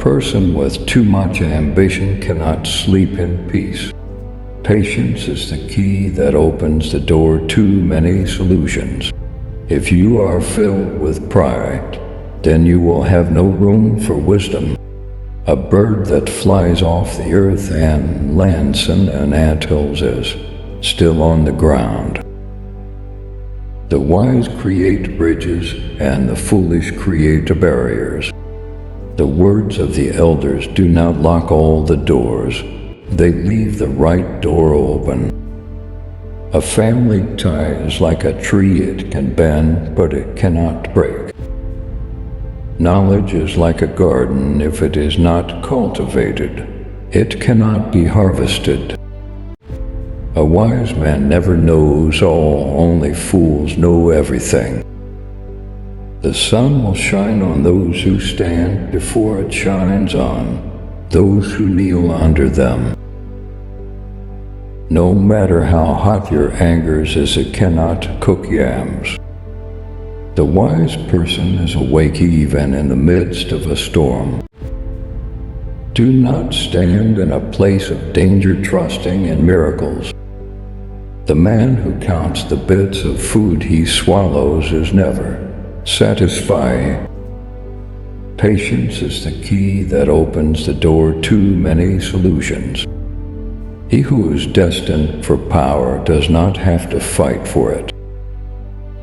person with too much ambition cannot sleep in peace. Patience is the key that opens the door to many solutions. If you are filled with pride, then you will have no room for wisdom. A bird that flies off the earth and lands in an anthills is still on the ground. The wise create bridges and the foolish create barriers. The words of the elders do not lock all the doors. They leave the right door open. A family tie is like a tree. It can bend, but it cannot break. Knowledge is like a garden. If it is not cultivated, it cannot be harvested. A wise man never knows all, only fools know everything. The sun will shine on those who stand before it shines on those who kneel under them. No matter how hot your anger is, it cannot cook yams. The wise person is awake even in the midst of a storm. Do not stand in a place of danger trusting in miracles. The man who counts the bits of food he swallows is never satisfied. Patience is the key that opens the door to many solutions. He who is destined for power does not have to fight for it.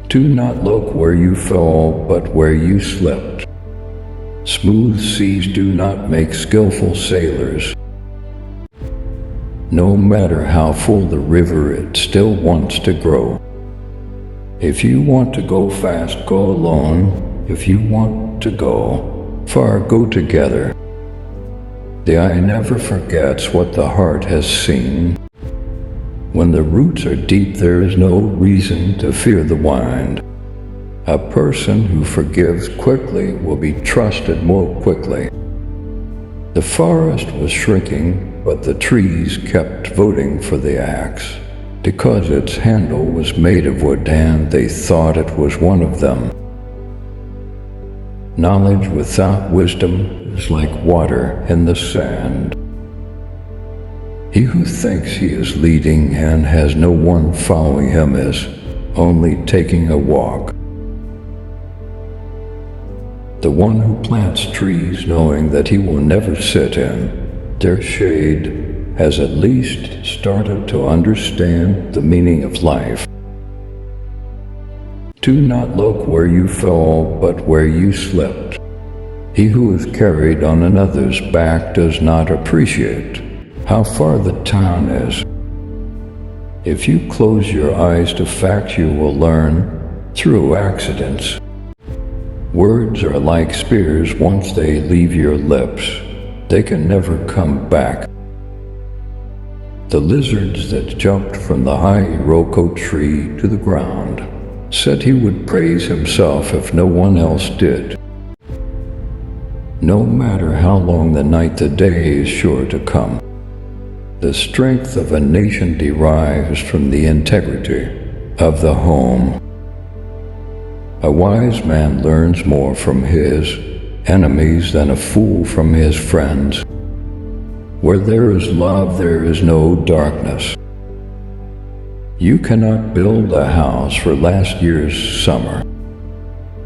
Do not look where you fell, but where you slipped. Smooth seas do not make skillful sailors. No matter how full the river, it still wants to grow. If you want to go fast, go alone. If you want to go far, go together. The eye never forgets what the heart has seen. When the roots are deep, there is no reason to fear the wind. A person who forgives quickly will be trusted more quickly. The forest was shrinking, but the trees kept voting for the axe, because its handle was made of wood and they thought it was one of them. Knowledge without wisdom is like water in the sand. He who thinks he is leading and has no one following him is only taking a walk. The one who plants trees knowing that he will never sit in their shade has at least started to understand the meaning of life. Do not look where you fell, but where you slipped. He who is carried on another's back does not appreciate how far the town is. If you close your eyes to facts, you will learn through accidents. Words are like spears. Once they leave your lips, they can never come back. The lizards that jumped from the high Iroko tree to the ground said he would praise himself if no one else did. No matter how long the night, the day is sure to come. The strength of a nation derives from the integrity of the home. A wise man learns more from his enemies than a fool from his friends. Where there is love, there is no darkness. You cannot build a house for last year's summer.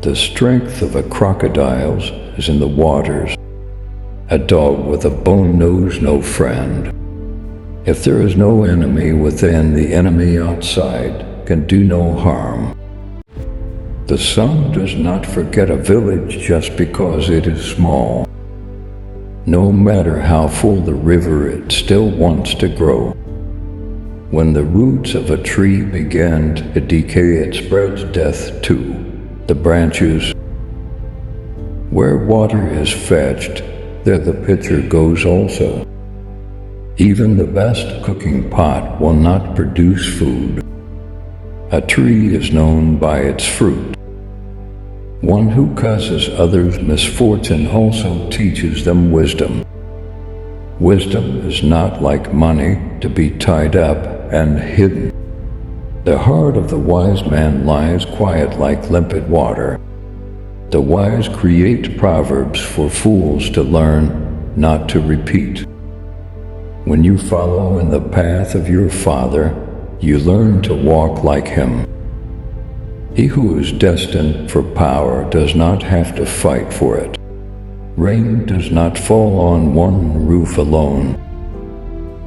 The strength of a crocodile is in the waters. A dog with a bone knows no friend. If there is no enemy within, the enemy outside can do no harm. The sun does not forget a village just because it is small. No matter how full the river, it still wants to grow. When the roots of a tree begin to decay, it spreads death to the branches. Where water is fetched, there the pitcher goes also. Even the best cooking pot will not produce food. A tree is known by its fruit. One who causes others misfortune also teaches them wisdom. Wisdom is not like money to be tied up and hidden. The heart of the wise man lies quiet like limpid water. The wise create proverbs for fools to learn. not to repeat. When you follow in the path of your Father, you learn to walk like Him. He who is destined for power does not have to fight for it. Rain does not fall on one roof alone.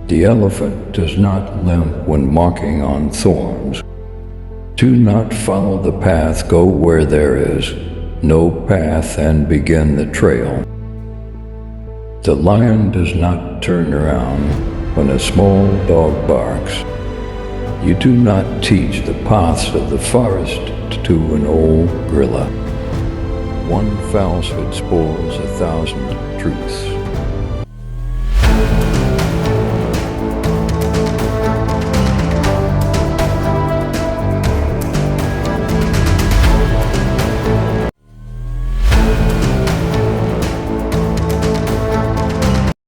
The elephant does not limp when walking on thorns. Do not follow the path, go where there is no path, and begin the trail. The lion does not turn around when a small dog barks. You do not teach the paths of the forest to an old gorilla. One falsehood spoils 1,000 truths.